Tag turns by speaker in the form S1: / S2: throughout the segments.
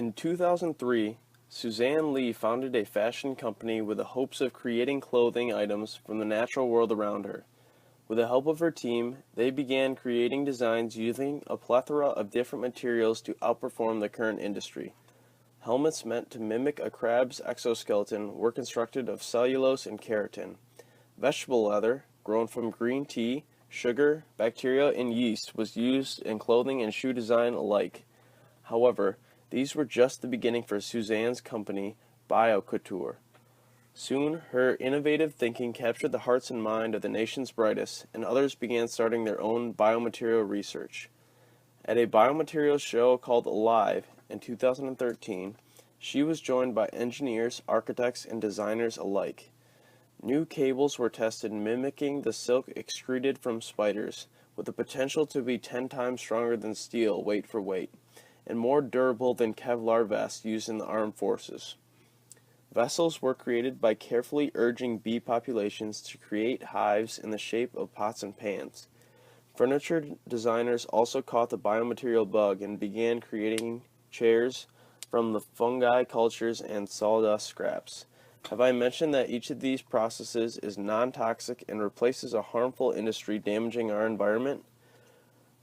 S1: In 2003, Suzanne Lee founded a fashion company with the hopes of creating clothing items from the natural world around her. With the help of her team, they began creating designs using a plethora of different materials to outperform the current industry. Helmets meant to mimic a crab's exoskeleton were constructed of cellulose and keratin. Vegetable leather, grown from green tea, sugar, bacteria, and yeast, was used in clothing and shoe design alike. However, these were just the beginning for Suzanne's company, BioCouture. Soon, her innovative thinking captured the hearts and mind of the nation's brightest, and others began starting their own biomaterial research. At a biomaterials show called Alive in 2013, she was joined by engineers, architects, and designers alike. New cables were tested mimicking the silk excreted from spiders, with the potential to be 10 times stronger than steel weight for weight, and more durable than Kevlar vests used in the armed forces. Vessels were created by carefully urging bee populations to create hives in the shape of pots and pans. Furniture designers also caught the biomaterial bug and began creating chairs from the fungi cultures and sawdust scraps. Have I mentioned that each of these processes is non-toxic and replaces a harmful industry damaging our environment?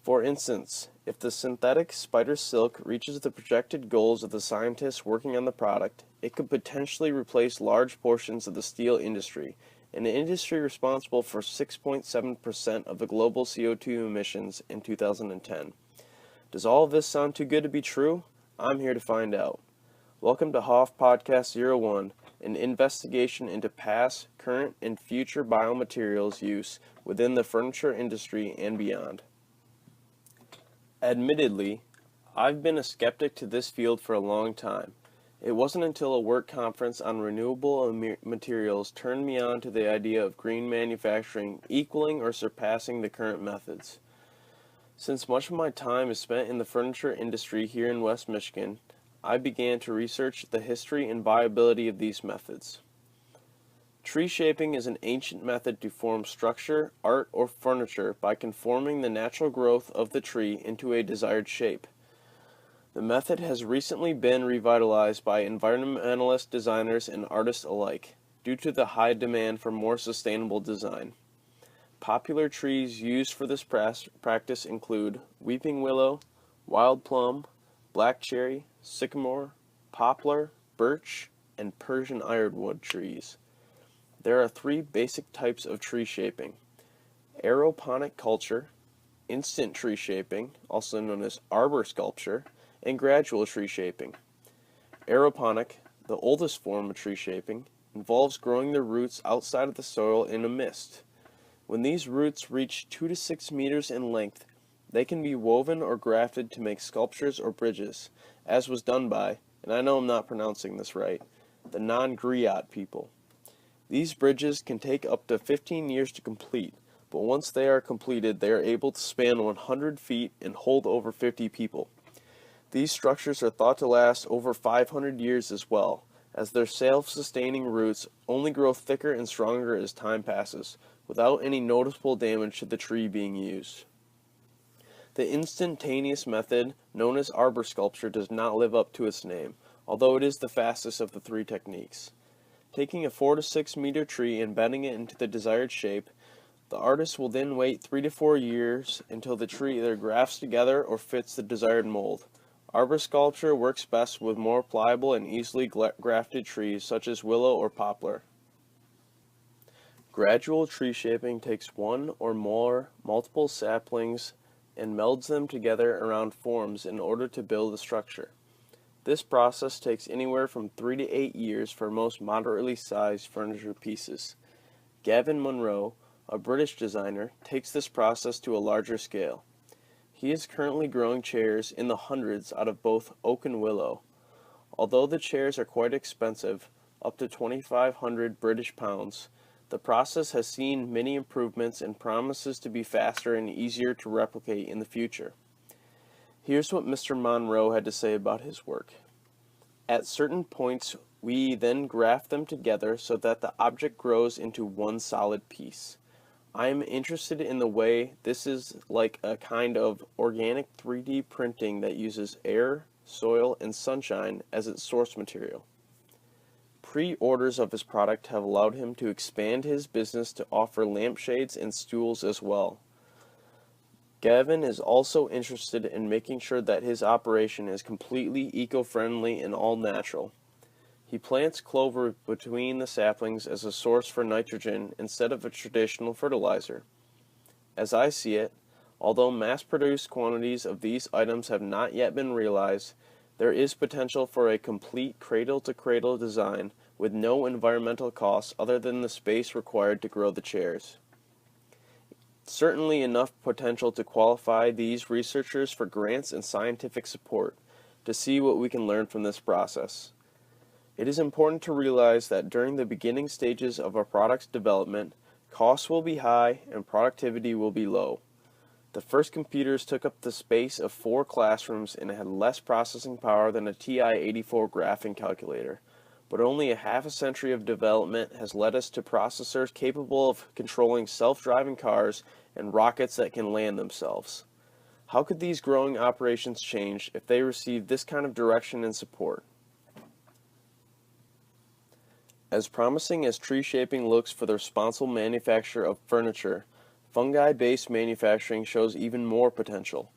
S1: For instance, if the synthetic spider silk reaches the projected goals of the scientists working on the product, it could potentially replace large portions of the steel industry, an industry responsible for 6.7% of the global CO2 emissions in 2010. Does all of this sound too good to be true? I'm here to find out. Welcome to HOF Podcast01, an investigation into past, current, and future biomaterials use within the furniture industry and beyond. Admittedly, I've been a skeptic to this field for a long time. It wasn't until a work conference on renewable materials turned me on to the idea of green manufacturing equaling or surpassing the current methods. Since much of my time is spent in the furniture industry here in West Michigan, I began to research the history and viability of these methods. Tree shaping is an ancient method to form structure, art, or furniture by conforming the natural growth of the tree into a desired shape. The method has recently been revitalized by environmentalist designers and artists alike, due to the high demand for more sustainable design. Popular trees used for this practice include weeping willow, wild plum, black cherry, sycamore, poplar, birch, and Persian ironwood trees. There are 3 basic types of tree shaping: aeroponic culture, instant tree shaping, also known as arbor sculpture, and gradual tree shaping. Aeroponic, the oldest form of tree shaping, involves growing the roots outside of the soil in a mist. When these roots reach 2 to 6 meters in length, they can be woven or grafted to make sculptures or bridges, as was done by, and I know I'm not pronouncing this right, the non-griot people. These bridges can take up to 15 years to complete, but once they are completed, they are able to span 100 feet and hold over 50 people. These structures are thought to last over 500 years as well, as their self-sustaining roots only grow thicker and stronger as time passes, without any noticeable damage to the tree being used. The instantaneous method, known as arbor sculpture, does not live up to its name, although it is the fastest of the 3 techniques. Taking a 4 to 6 meter tree and bending it into the desired shape, the artist will then wait 3 to 4 years until the tree either grafts together or fits the desired mold. Arbor sculpture works best with more pliable and easily grafted trees such as willow or poplar. Gradual tree shaping takes 1 or more multiple saplings and melds them together around forms in order to build a structure. This process takes anywhere from 3 to 8 years for most moderately sized furniture pieces. Gavin Munro, a British designer, takes this process to a larger scale. He is currently growing chairs in the hundreds out of both oak and willow. Although the chairs are quite expensive, up to 2,500 British pounds, the process has seen many improvements and promises to be faster and easier to replicate in the future. Here's what Mr. Monroe had to say about his work. At certain points, we then graft them together so that the object grows into one solid piece. I am interested in the way this is like a kind of organic 3D printing that uses air, soil, and sunshine as its source material. Pre-orders of his product have allowed him to expand his business to offer lampshades and stools as well. Gavin is also interested in making sure that his operation is completely eco-friendly and all-natural. He plants clover between the saplings as a source for nitrogen instead of a traditional fertilizer. As I see it, although mass-produced quantities of these items have not yet been realized, there is potential for a complete cradle-to-cradle design with no environmental costs other than the space required to grow the chairs. Certainly enough potential to qualify these researchers for grants and scientific support to see what we can learn from this process. It is important to realize that during the beginning stages of a product's development, costs will be high and productivity will be low. The first computers took up the space of 4 classrooms and had less processing power than a TI-84 graphing calculator, but only a half a century of development has led us to processors capable of controlling self-driving cars and rockets that can land themselves. How could these growing operations change if they received this kind of direction and support? As promising as tree shaping looks for the responsible manufacture of furniture, fungi-based manufacturing shows even more potential.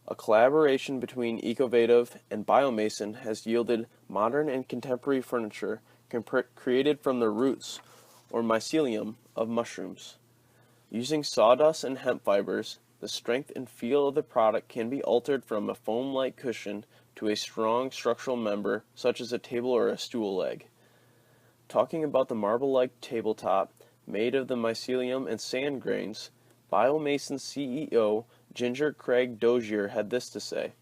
S1: A collaboration between Ecovative and Biomason has yielded modern and contemporary furniture created from the roots, or mycelium, of mushrooms. Using sawdust and hemp fibers, the strength and feel of the product can be altered from a foam-like cushion to a strong structural member, such as a table or a stool leg. Talking about the marble-like tabletop made of the mycelium and sand grains, Biomason's CEO Ginger Craig Dozier had this to say: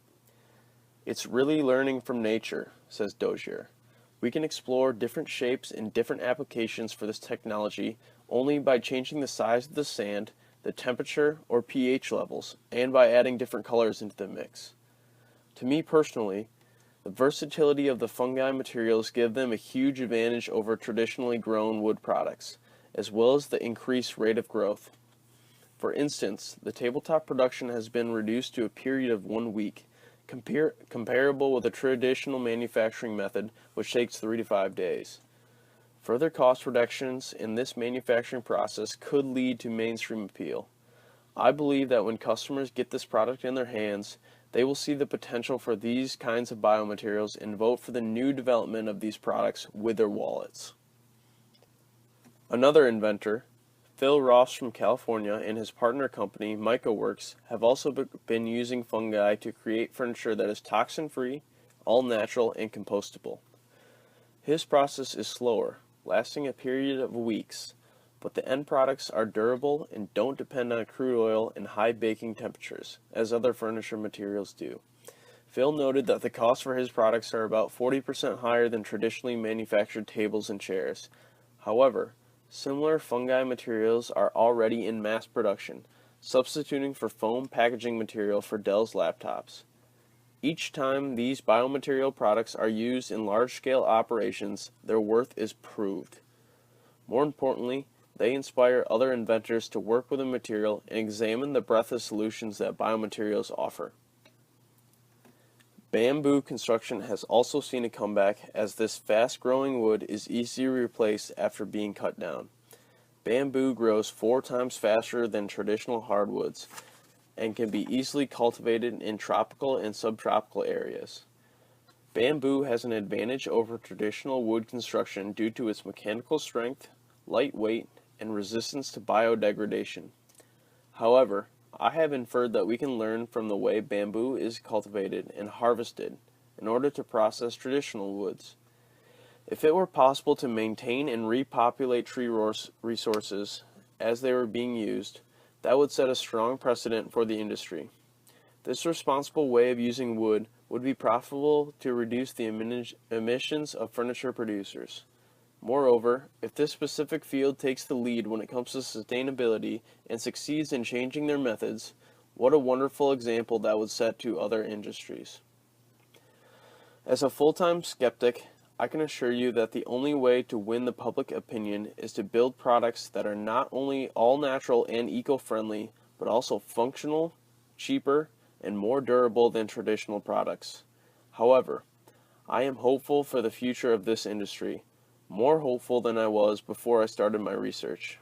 S1: "It's really learning from nature," says Dozier. "We can explore different shapes and different applications for this technology only by changing the size of the sand, the temperature or pH levels, and by adding different colors into the mix." To me personally, the versatility of the fungi materials give them a huge advantage over traditionally grown wood products, as well as the increased rate of growth. For instance, the tabletop production has been reduced to a period of 1 week, comparable with a traditional manufacturing method which takes 3 to 5 days. Further cost reductions in this manufacturing process could lead to mainstream appeal. I believe that when customers get this product in their hands, they will see the potential for these kinds of biomaterials and vote for the new development of these products with their wallets. Another inventor, Phil Ross from California, and his partner company, MycoWorks, have also been using fungi to create furniture that is toxin-free, all-natural, and compostable. His process is slower, lasting a period of weeks, but the end products are durable and don't depend on crude oil and high baking temperatures, as other furniture materials do. Phil noted that the costs for his products are about 40% higher than traditionally manufactured tables and chairs. However, similar fungi materials are already in mass production, substituting for foam packaging material for Dell's laptops. Each time these biomaterial products are used in large-scale operations, their worth is proved. More importantly, they inspire other inventors to work with the material and examine the breadth of solutions that biomaterials offer. Bamboo construction has also seen a comeback, as this fast-growing wood is easily replaced after being cut down. Bamboo grows 4 times faster than traditional hardwoods and can be easily cultivated in tropical and subtropical areas. Bamboo has an advantage over traditional wood construction due to its mechanical strength, lightweight, and resistance to biodegradation. However, I have inferred that we can learn from the way bamboo is cultivated and harvested in order to process traditional woods. If it were possible to maintain and repopulate tree resources as they were being used, that would set a strong precedent for the industry. This responsible way of using wood would be profitable to reduce the emissions of furniture producers. Moreover, if this specific field takes the lead when it comes to sustainability and succeeds in changing their methods, what a wonderful example that would set to other industries. As a full-time skeptic, I can assure you that the only way to win the public opinion is to build products that are not only all-natural and eco-friendly, but also functional, cheaper, and more durable than traditional products. However, I am hopeful for the future of this industry, more hopeful than I was before I started my research.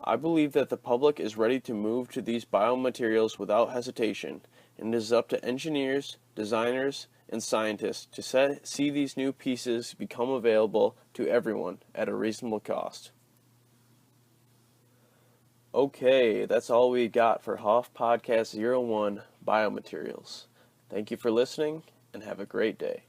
S1: I believe that the public is ready to move to these biomaterials without hesitation, and it is up to engineers, designers, and scientists to see these new pieces become available to everyone at a reasonable cost. Okay, that's all we got for HOF Podcast 01 Biomaterials. Thank you for listening, and have a great day.